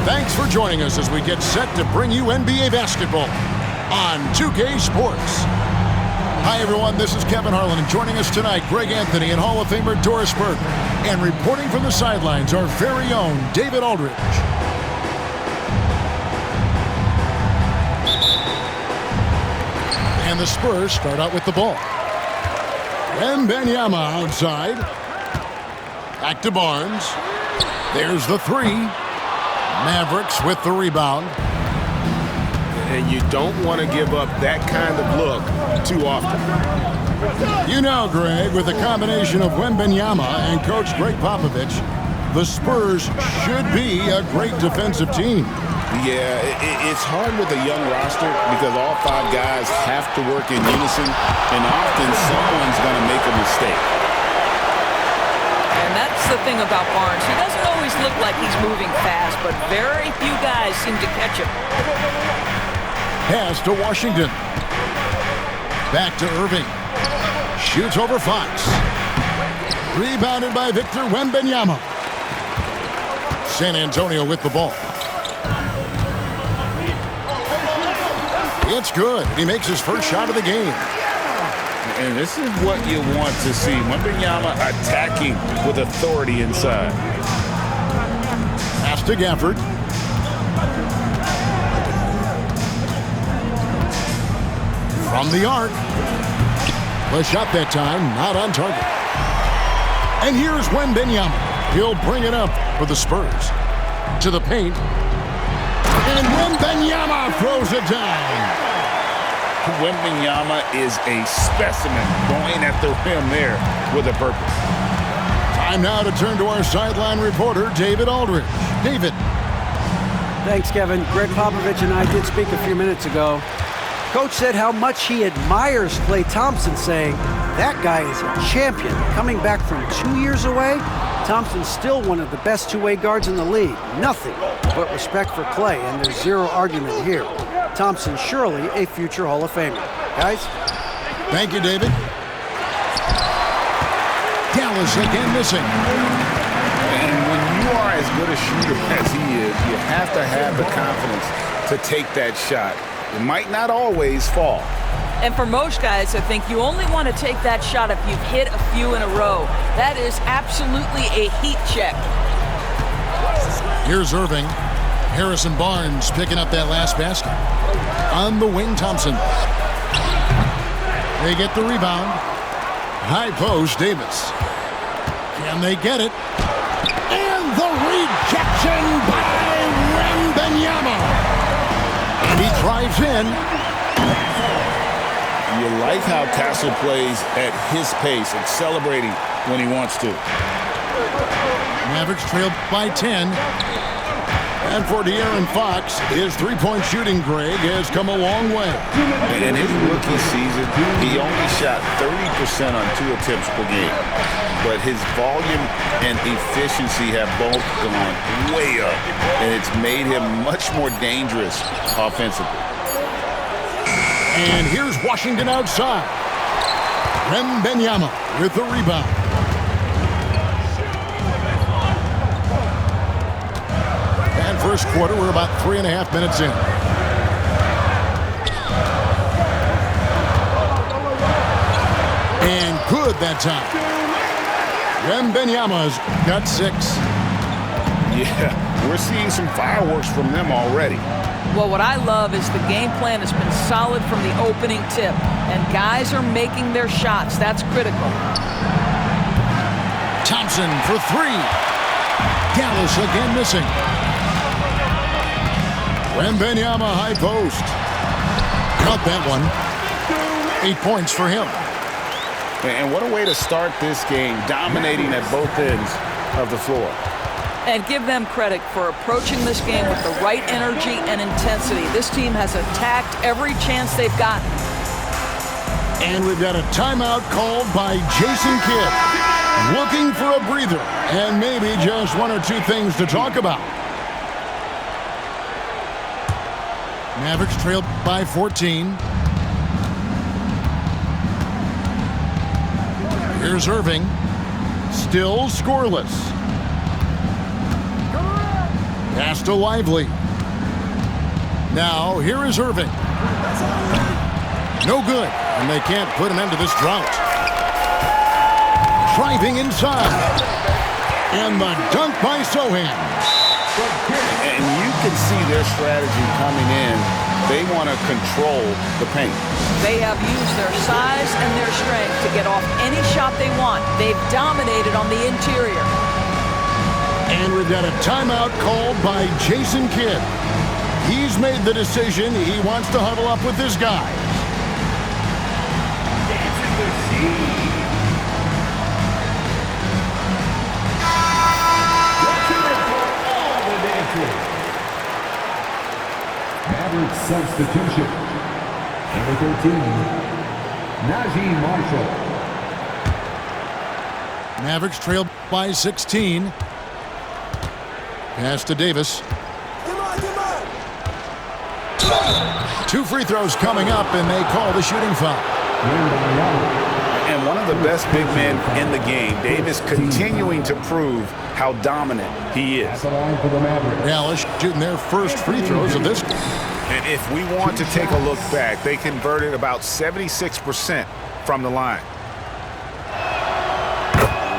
Thanks for joining us as we get set to bring you NBA basketball on 2K Sports. Hi, everyone. This is Kevin Harlan, and joining us tonight, Greg Anthony and Hall of Famer Doris Burke. And reporting from the sidelines, our very own David Aldridge. And the Spurs start out with the ball. Wembanyama outside. Back to Barnes. There's the three. Mavericks with the rebound. And you don't want to give up that kind of look too often. You know, Greg, with the combination of Wembanyama and Coach Greg Popovich, the Spurs should be a great defensive team. Yeah, it's hard with a young roster because all five guys have to work in unison, and often someone's going to make a mistake. And that's the thing about Barnes. He doesn't always look like he's moving fast, but very few guys seem to catch him. Pass to Washington. Back to Irving. Shoots over Fox. Rebounded by Victor Wembanyama. San Antonio with the ball. It's good. He makes his first shot of the game. And this is what you want to see. Wembanyama attacking with authority inside. Pass to Gafford. From the arc. The shot that time, not on target. And here's Wembanyama. He'll bring it up for the Spurs. To the paint. And Wembanyama throws it down. Wembanyama is a specimen going at the rim there with a purpose. Time now to turn to our sideline reporter, David Aldridge. David. Thanks, Kevin. Greg Popovich and I did speak a few minutes ago. Coach said how much he admires Klay Thompson, saying, that guy is a champion. Coming back from 2 years away, Thompson's still one of the best two-way guards in the league. Nothing but respect for Klay, and there's zero argument here. Thompson surely a future Hall of Famer. Guys? Thank you, David. Dallas again missing. And when you are as good a shooter as he is, you have to have the confidence to take that shot. It might not always fall. And for most guys, I think you only want to take that shot if you've hit a few in a row. That is absolutely a heat check. Here's Irving. Harrison Barnes picking up that last basket. On the wing, Thompson. They get the rebound. High post, Davis. Can they get it? And the rejection by Wembanyama. And he drives in. You like how Castle plays at his pace and celebrating when he wants to. Mavericks trailed by 10. And for De'Aaron Fox, his three-point shooting, Greg, has come a long way. In his rookie season, he only shot 30% on 2 attempts per game. But his volume and efficiency have both gone way up, and it's made him much more dangerous offensively. And here's Washington outside. Wembanyama with the rebound. And first quarter, we're about 3.5 minutes in. And good that time. Wembanyama's got 6. Yeah, we're seeing some fireworks from them already. Well, what I love is the game plan has been solid from the opening tip, and guys are making their shots. That's critical. Thompson for 3. Dallas again missing. Wembanyama high post. Cut that one. 8 points for him. And what a way to start this game, dominating at both ends of the floor. And give them credit for approaching this game with the right energy and intensity. This team has attacked every chance they've gotten. And we've got a timeout called by Jason Kidd. Looking for a breather and maybe just 1 or 2 things to talk about. Mavericks trailed by 14. Here's Irving. Still scoreless. Pass to Lively. Now, here is Irving. No good, and they can't put an end to this drought. Driving inside. And the dunk by Sochan. And you can see their strategy coming in. They want to control the paint. They have used their size and their strength to get off any shot they want. They've dominated on the interior. And we've got a timeout called by Jason Kidd. He's made the decision. He wants to huddle up with his guys. Maverick substitution. Number 13, Naji Marshall. Mavericks trail by 16. Pass to Davis. 2 free throws coming up, and they call the shooting foul. And one of the best big men in the game, Davis, continuing to prove how dominant he is. Dallas shooting their first free throws of this. And if we want to take a look back, they converted about 76% from the line.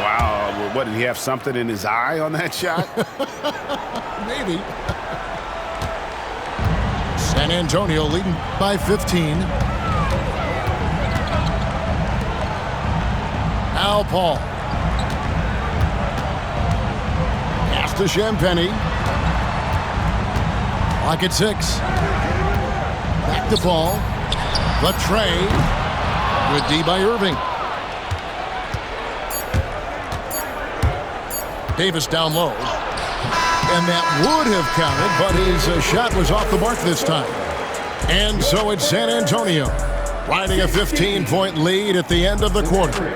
Wow, what, did he have something in his eye on that shot? Maybe. San Antonio leading by 15. Al Paul. Pass to Champagnie. Clock at 6. Back to Paul. Latre. Good D by Irving. Davis down low. And that would have counted, but his shot was off the mark this time. And so it's San Antonio riding a 15-point lead at the end of the quarter.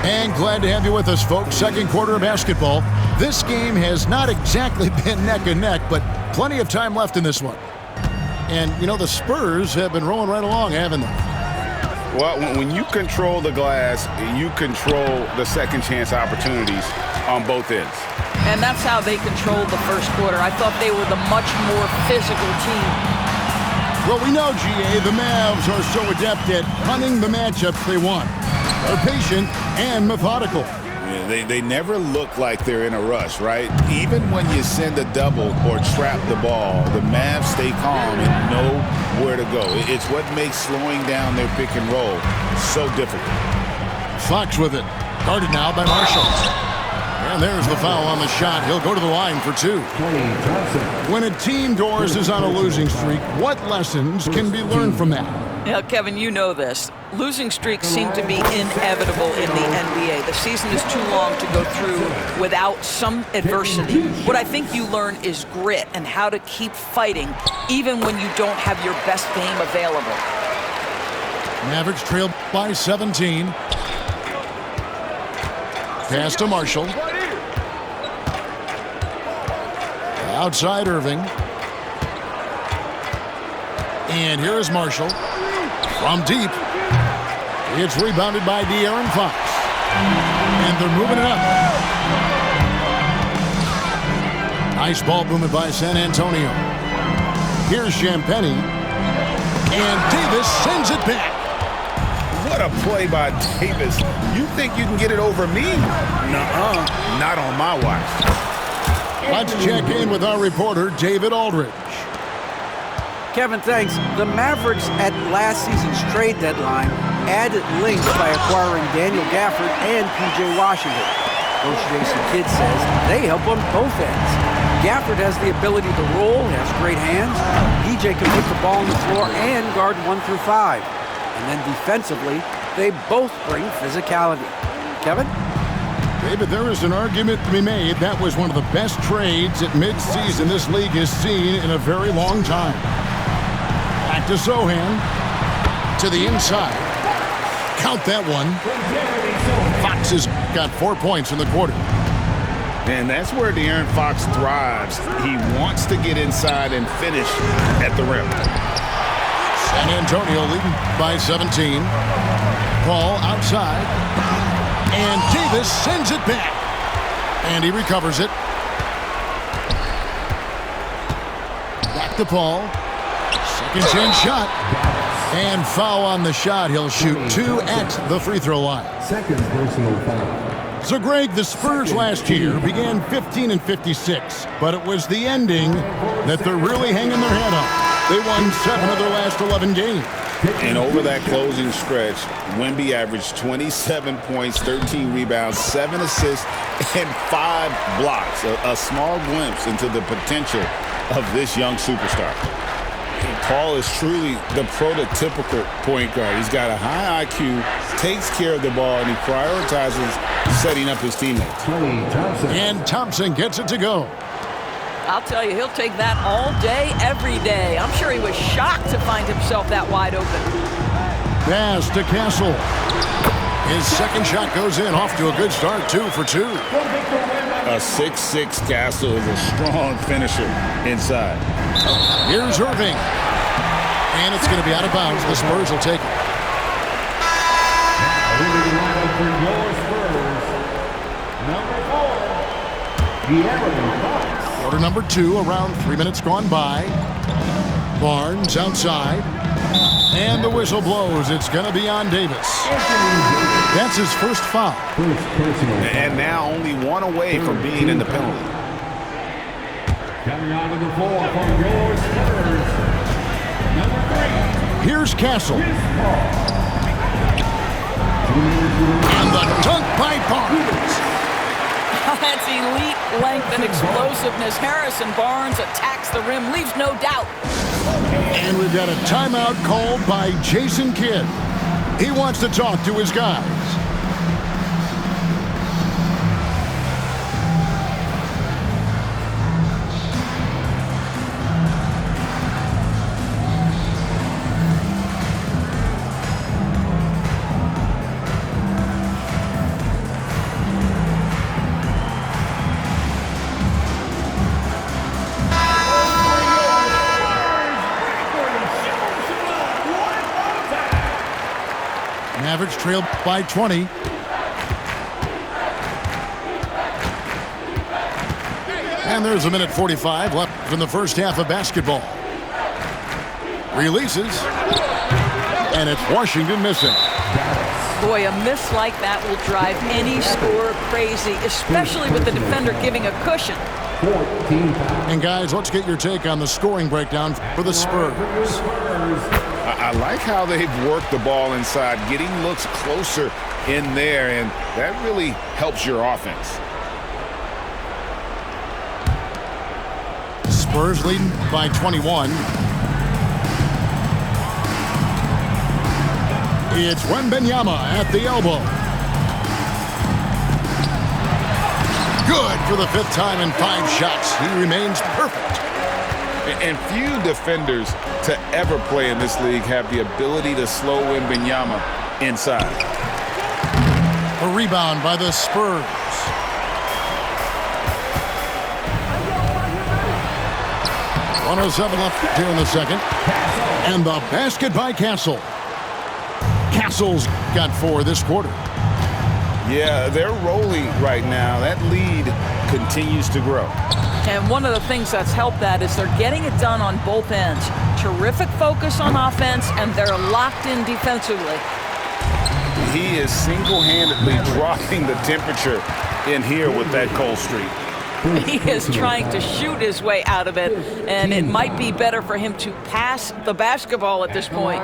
And glad to have you with us, folks. Second quarter of basketball. This game has not exactly been neck and neck, but plenty of time left in this one. And, you know, the Spurs have been rolling right along, haven't they? Well, when you control the glass, you control the second chance opportunities on both ends. And that's how they controlled the first quarter. I thought they were the much more physical team. Well, we know, GA, the Mavs are so adept at hunting the matchups they want. They're patient and methodical. Yeah, they never look like they're in a rush, right? Even when you send a double or trap the ball, the Mavs stay calm and know where to go. It's what makes slowing down their pick and roll so difficult. Fox with it. Guarded now by Marshall. And there's the foul on the shot. He'll go to the line for 2. When a team, Doris, is on a losing streak, what lessons can be learned from that? Now, Kevin, you know this. Losing streaks seem to be inevitable in the NBA. The season is too long to go through without some adversity. What I think you learn is grit and how to keep fighting even when you don't have your best game available. Mavericks trail by 17. Pass to Marshall. Outside Irving. And here is Marshall. From deep. It's rebounded by De'Aaron Fox. And they're moving it up. Nice ball movement by San Antonio. Here's Champagnie. And Davis sends it back. What a play by Davis. You think you can get it over me? Nuh-uh. Not on my watch. Let's check in with our reporter, David Aldridge. Kevin, thanks. The Mavericks at last season's trade deadline added length by acquiring Daniel Gafford and P.J. Washington. Coach Jason Kidd says they help on both ends. Gafford has the ability to roll, has great hands. P.J. can put the ball on the floor and guard 1 through 5. And then defensively, they both bring physicality. Kevin? David, there is an argument to be made. That was one of the best trades at midseason this league has seen in a very long time. Back to Sochan. To the inside. Count that one. Fox has got 4 points in the quarter. And that's where De'Aaron Fox thrives. He wants to get inside and finish at the rim. San Antonio leading by 17. Paul outside. And Davis sends it back. And he recovers it. Back to Paul. Second chance shot. And foul on the shot. He'll shoot 2 at the free throw line. Second personal foul. So, Greg, the Spurs last year began 15-56, but it was the ending that they're really hanging their head on. They won 7 of their last 11 games. And over that closing stretch, Wemby averaged 27 points, 13 rebounds, 7 assists, and 5 blocks. A small glimpse into the potential of this young superstar. Paul is truly the prototypical point guard. He's got a high IQ, takes care of the ball, and he prioritizes setting up his teammates. And Thompson gets it to go. I'll tell you, he'll take that all day, every day. I'm sure he was shocked to find himself that wide open. Pass to Castle. His second shot goes in, off to a good start, 2 for 2. A 6'6" Castle is a strong finisher inside. Here's Irving. And it's going to be out of bounds. The Spurs will take it. For your Spurs, number 4, De'Aaron Fox. Quarter number 2, around 3 minutes gone by. Barnes outside. And the whistle blows. It's going to be on Davis. That's his first foul. And now only 1 away from being in the penalty. Coming onto the floor from your Spurs, number 3. Here's Castle. And the dunk by Barnes. That's elite length and explosiveness. Harrison Barnes attacks the rim, leaves no doubt. And we've got a timeout called by Jason Kidd. He wants to talk to his guys. Mavericks trail by 20. And there's 1:45 left in the first half of basketball. Releases. And it's Washington missing. Boy, a miss like that will drive any scorer crazy, especially with the defender giving a cushion. And guys, let's get your take on the scoring breakdown for the Spurs. I like how they've worked the ball inside, getting looks closer in there, and that really helps your offense. Spurs leading by 21. It's Wembanyama at the elbow. Good for the 5th time in 5 shots. He remains perfect. And few defenders to ever play in this league have the ability to slow Wembanyama inside. A rebound by the Spurs. .107 left here in the second. And the basket by Castle. Castle's got 4 this quarter. Yeah, they're rolling right now. That lead continues to grow. And one of the things that's helped that is they're getting it done on both ends. Terrific focus on offense, and they're locked in defensively. He is single-handedly dropping the temperature in here with that cold streak. He is trying to shoot his way out of it, and it might be better for him to pass the basketball at this point.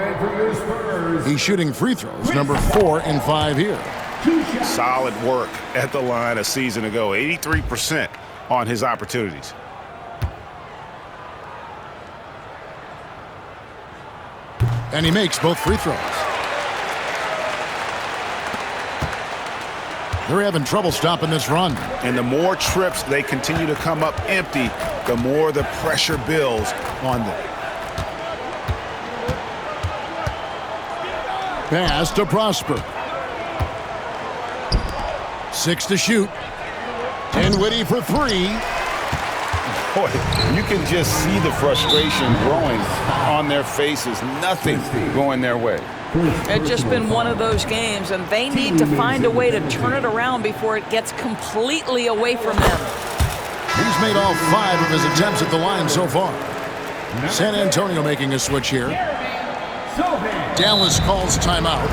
He's shooting free throws, number 4 in 5 here. Solid work at the line a season ago, 83% on his opportunities. And he makes both free throws. They're having trouble stopping this run. And the more trips they continue to come up empty, the more the pressure builds on them. Pass to Prosper. 6 to shoot. Dinwiddie for 3. boy, you can just see the frustration growing on their faces. Nothing going their way. It's just been one of those games, and they need to find a way to turn it around before it gets completely away from them. He's made all 5 of his attempts at the line so far. San Antonio making a switch here. Dallas calls timeout.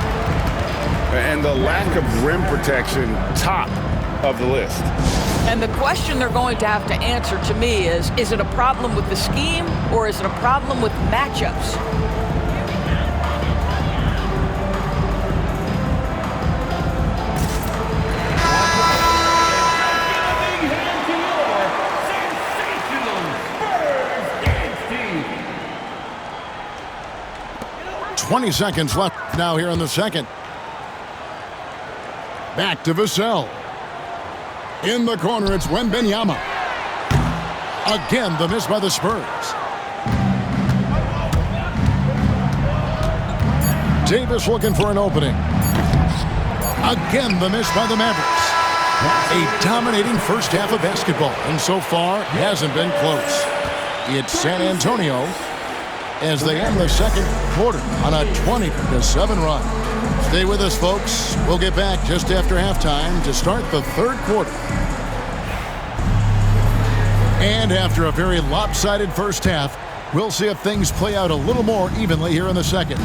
And the lack of rim protection, top of the list. And the question they're going to have to answer to me is it a problem with the scheme or is it a problem with matchups? Sensational 20 seconds left now here in the second. Back to Vassell. In the corner, it's Wembanyama. Again, the miss by the Spurs. Davis looking for an opening. Again, the miss by the Mavericks. A dominating first half of basketball, and so far hasn't been close. It's San Antonio as they end the second quarter on a 20-7 run. Stay with us, folks. We'll get back just after halftime to start the third quarter. And after a very lopsided first half, we'll see if things play out a little more evenly here in the second.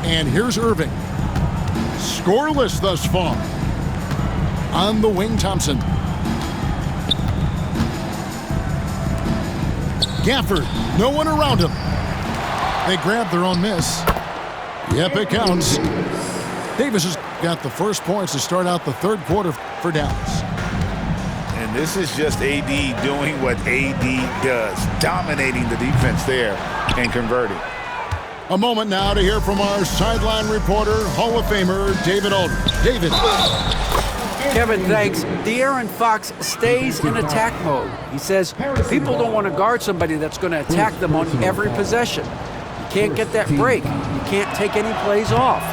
And here's Irving. Scoreless thus far. On the wing, Thompson. Gafford, no one around him. They grab their own miss. Yep, it counts. Davis has got the first points to start out the third quarter for Dallas. And this is just AD doing what AD does, dominating the defense there and converting. A moment now to hear from our sideline reporter, Hall of Famer David Aldridge. David. Kevin, thanks. De'Aaron Fox stays in attack mode. He says people don't want to guard somebody that's going to attack them on every possession. You can't get that break. You can't take any plays off.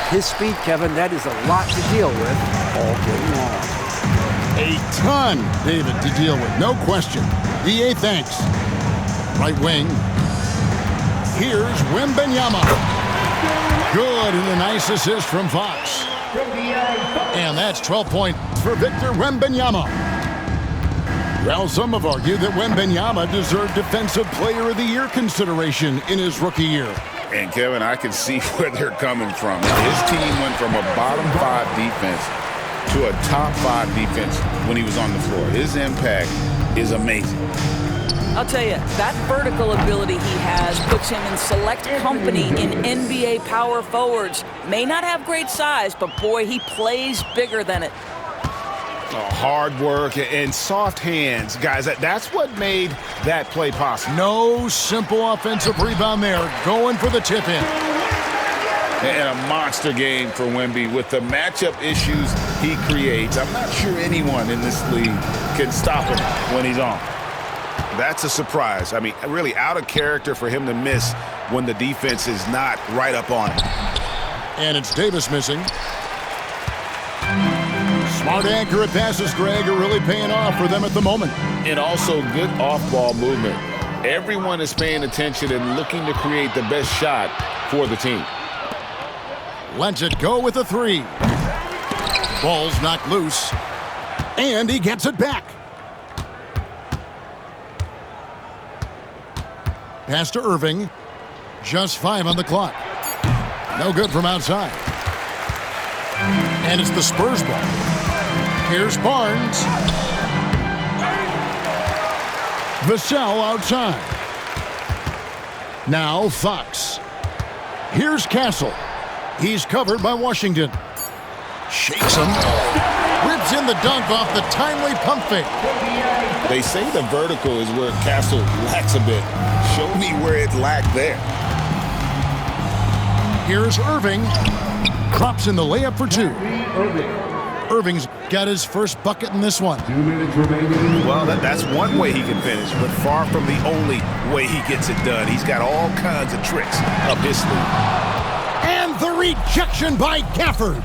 His speed, Kevin, that is a lot to deal with all game long. A ton, David, to deal with, no question. DA, thanks. Right wing. Here's Wembanyama. Good, and a nice assist from Fox. And that's 12 points for Victor Wembanyama. Well, some have argued that Wembanyama deserved Defensive Player of the Year consideration in his rookie year. And, Kevin, I can see where they're coming from. His team went from a bottom 5 defense to a top 5 defense when he was on the floor. His impact is amazing. I'll tell you, that vertical ability he has puts him in select company in NBA power forwards. May not have great size, but boy, he plays bigger than it. Hard work and soft hands. Guys, that's what made that play possible. No simple offensive rebound there. Going for the tip-in. And a monster game for Wemby with the matchup issues he creates. I'm not sure anyone in this league can stop him when he's on. That's a surprise. I mean, really out of character for him to miss when the defense is not right up on him. And it's Davis missing. Smart, accurate passes, Greg, are really paying off for them at the moment. And also good off-ball movement. Everyone is paying attention and looking to create the best shot for the team. Lets it go with a 3. Ball's knocked loose. And he gets it back. Pass to Irving. Just 5 on the clock. No good from outside. And it's the Spurs ball. Here's Barnes. Vassell outside. Now Fox. Here's Castle. He's covered by Washington. Shakes him. Rips in the dunk off the timely pump fake. They say the vertical is where Castle lacks a bit. Show me where it lacked there. Here's Irving. Drops in the layup for 2. Irving's got his first bucket in this one. 2 minutes remaining. Well, that's one way he can finish, but far from the only way he gets it done. He's got all kinds of tricks up his sleeve. And the rejection by Gafford.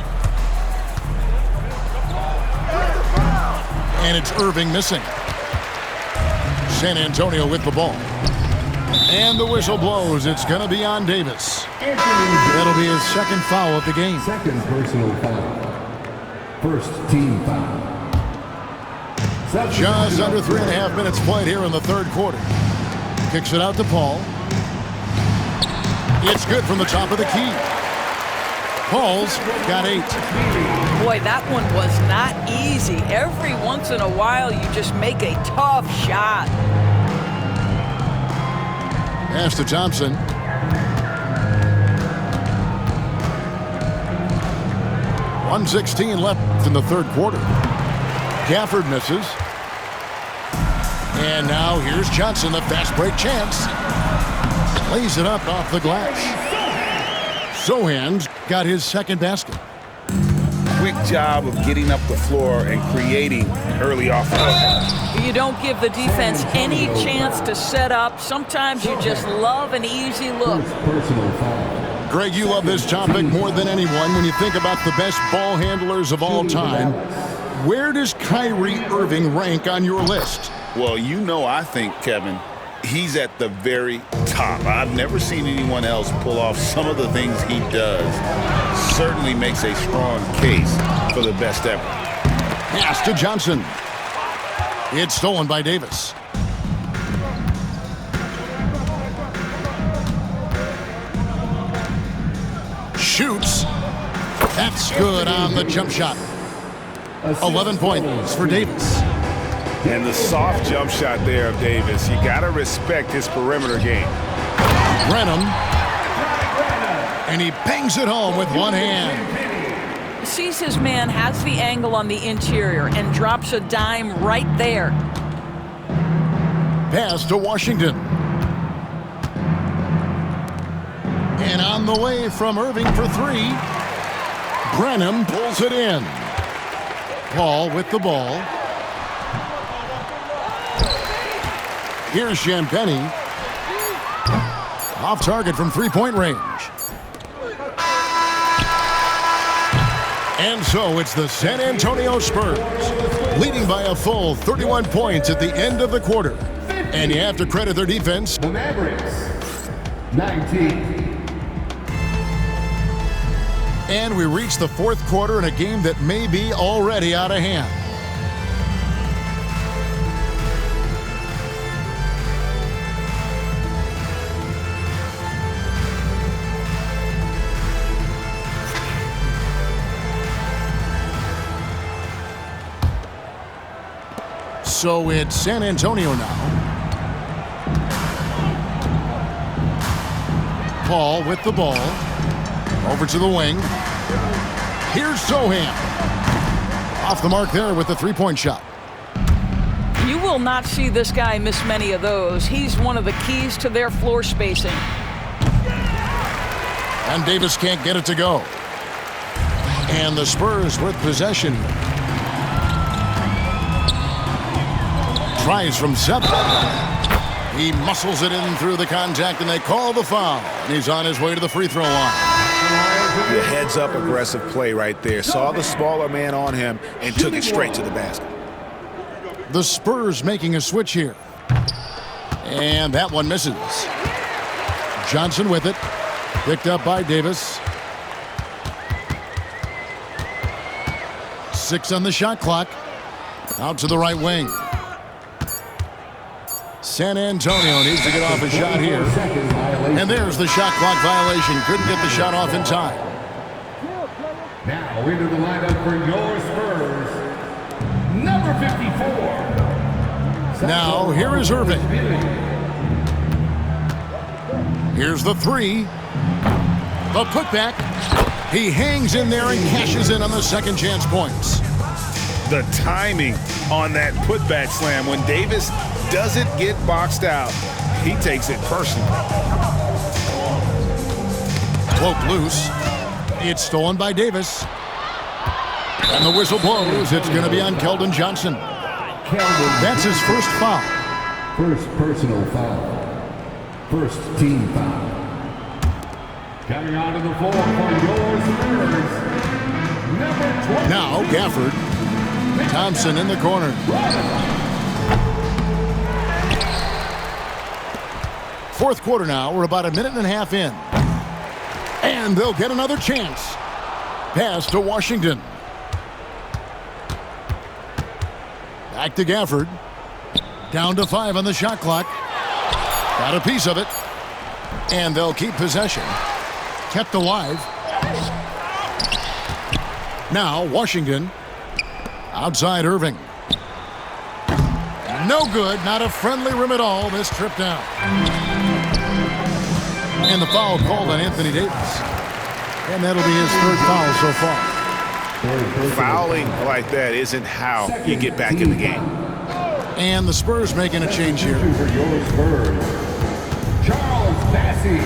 And it's Irving missing. San Antonio with the ball. And the whistle blows. It's going to be on Davis. That'll be his second foul of the game. Second personal foul. First team foul. Just under 3.5 minutes played here in the third quarter. Kicks it out to Paul. It's good from the top of the key. Paul's got 8. Boy, that one was not easy. Every once in a while, you just make a tough shot. Pass to Thompson. .116 left in the third quarter. Gafford misses. And now here's Johnson, the fast break chance. Lays it up off the glass. Sohan's got his second basket. Quick job of getting up the floor and creating early offense. You don't give the defense any chance to set up. Sometimes you just love an easy look. Personal foul. Greg, you love this topic more than anyone when you think about the best ball handlers of all time. Where does Kyrie Irving rank on your list? Well, you know, I think, Kevin, he's at the very top. I've never seen anyone else pull off some of the things he does. Certainly makes a strong case for the best ever. Pass to Johnson. It's stolen by Davis. Shoots. That's good on the jump shot. 11 points for Davis. And the soft jump shot there of Davis. You got to respect his perimeter game. Brenham. And he bangs it home with one hand. Sees his man, has the angle on the interior, and drops a dime right there. Pass to Washington. And on the way from Irving for 3. Brenham pulls it in. Paul with the ball. Here's Champagnie. Off target from three-point range. And so it's the San Antonio Spurs, leading by a full 31 points at the end of the quarter. And you have to credit their defense. The Mavericks, 19. And we reach the fourth quarter in a game that may be already out of hand. So it's San Antonio now. Paul with the ball. Over to the wing. Here's Sohan. Off the mark there with the three-point shot. You will not see this guy miss many of those. He's one of the keys to their floor spacing. And Davis can't get it to go. And the Spurs with possession. Tries from 7. He muscles it in through the contact, and they call the foul. And he's on his way to the free throw line. The heads-up aggressive play right there. Saw the smaller man on him and took it straight to the basket. The Spurs making a switch here. And that one misses. Johnson with it. Picked up by Davis. 6 on the shot clock. Out to the right wing. San Antonio needs to get off a shot here. And there's the shot clock violation. Couldn't get the shot off in time. Now into the lineup for your Spurs, number 54. Now here is Irving. Here's the 3. The putback. He hangs in there and cashes in on the second chance points. The timing on that putback slam. When Davis doesn't get boxed out, he takes it personally. Cloak loose. It's stolen by Davis. And the whistle blows. It's going to be on Keldon Johnson. That's his first foul. First personal foul. First team foul. Coming onto the floor for your Spurs, number 20. Now Gafford. Thompson in the corner. Fourth quarter now. We're about a minute and a half in. And they'll get another chance. Pass to Washington. Back to Gafford. Down to 5 on the shot clock. Got a piece of it. And they'll keep possession. Kept alive. Now Washington. Outside Irving. No good. Not a friendly rim at all this trip down. And the foul called on Anthony Davis. And that'll be his third foul so far. Fouling like that isn't how you get back in the game. And the Spurs making a change here. For your Spurs, Charles Bassey.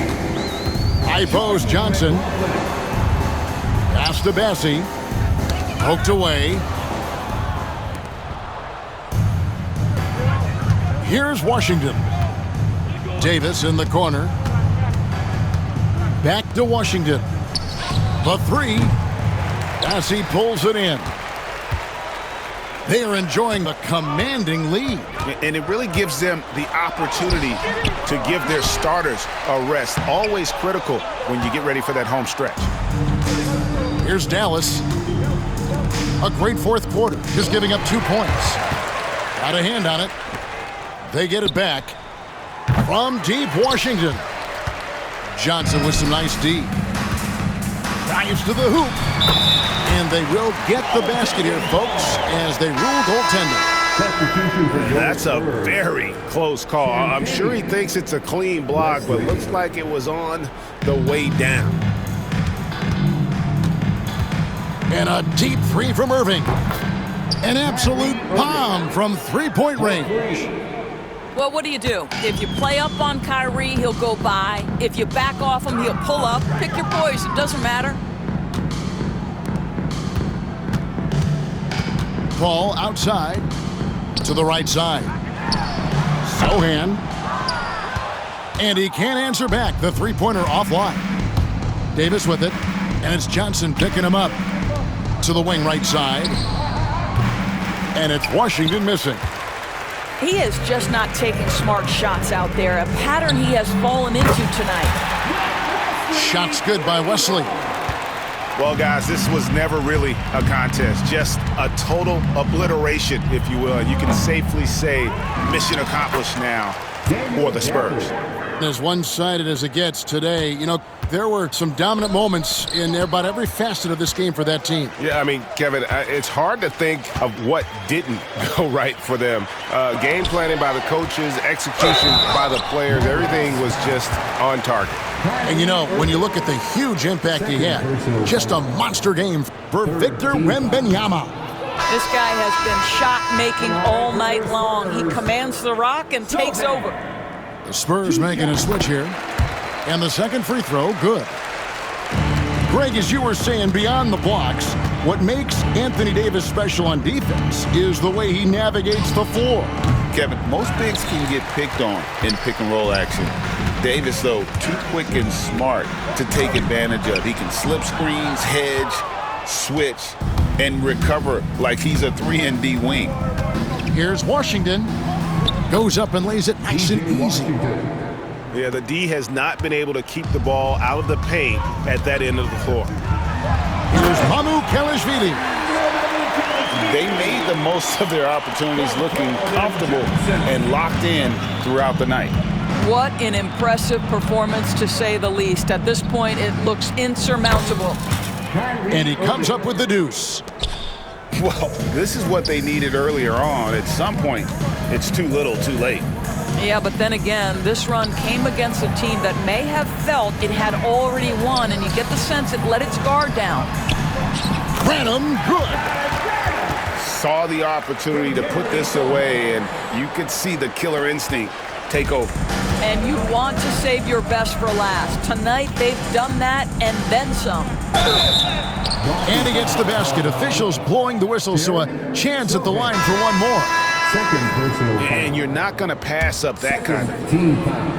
High post Johnson. Pass to Bassey. Poked away. Here's Washington. Davis in the corner. Back to Washington. The 3. Bassey pulls it in. They are enjoying the commanding lead. And it really gives them the opportunity to give their starters a rest. Always critical when you get ready for that home stretch. Here's Dallas. A great fourth quarter, just giving up 2 points. Got a hand on it. They get it back from deep Washington. Johnson with some nice D. Drives to the hoop. And they will get the basket here, folks, as they rule goaltending. That's a very close call. I'm sure he thinks it's a clean block, but looks like it was on the way down. And a deep 3 from Irving. An absolute bomb from three-point range. Well, what do? If you play up on Kyrie, he'll go by. If you back off him, he'll pull up. Pick your poison. Doesn't matter. Ball outside to the right side. Sohan. And he can't answer back. The three-pointer offline. Davis with it. And it's Johnson picking him up to the wing right side. And it's Washington missing. He is just not taking smart shots out there, a pattern he has fallen into tonight. Shots good by Wesley. Well, guys, this was never really a contest, just a total obliteration, if you will. And you can safely say mission accomplished now for the Spurs. As one-sided as it gets today, you know, there were some dominant moments in about every facet of this game for that team. Yeah, I mean, Kevin, it's hard to think of what didn't go right for them. Game planning by the coaches, execution by the players, everything was just on target. And, you know, when you look at the huge impact he had, just a monster game for Victor Wembanyama. This guy has been shot-making all night long. He commands the rock and takes over. The Spurs making a switch here. And the second free throw, good. Greg, as you were saying, beyond the blocks, what makes Anthony Davis special on defense is the way he navigates the floor. Kevin, most bigs can get picked on in pick-and-roll action. Davis, though, too quick and smart to take advantage of. He can slip screens, hedge, switch, and recover like he's a 3-and-D wing. Here's Washington. Goes up and lays it nice and easy. Yeah, the D has not been able to keep the ball out of the paint at that end of the floor. Here's Mamukelashvili. They made the most of their opportunities looking comfortable and locked in throughout the night. What an impressive performance, to say the least. At this point, it looks insurmountable. And he comes up with the deuce. Well, this is what they needed earlier on. At some point, it's too little, too late. Yeah, but then again, this run came against a team that may have felt it had already won, and you get the sense it let its guard down. Branham, good. Saw the opportunity to put this away, and you could see the killer instinct take over. And you want to save your best for last. Tonight, they've done that and then some. And he gets the basket. Officials blowing the whistle, so a chance at the line for one more. Second personal. And you're not going to pass up that kind of. Team foul.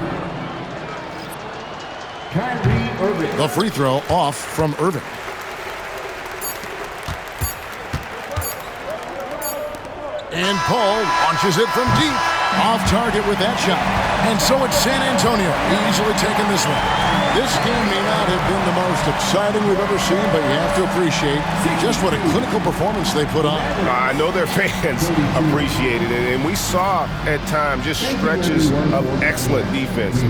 Kyrie Irving. The free throw off from Irving. And Paul launches it from deep. Off target with that shot. And so it's San Antonio easily taking this one. This game may not have been the most exciting we've ever seen, but you have to appreciate just what a clinical performance they put on. I know their fans appreciated it, and we saw at times just stretches of excellent defense.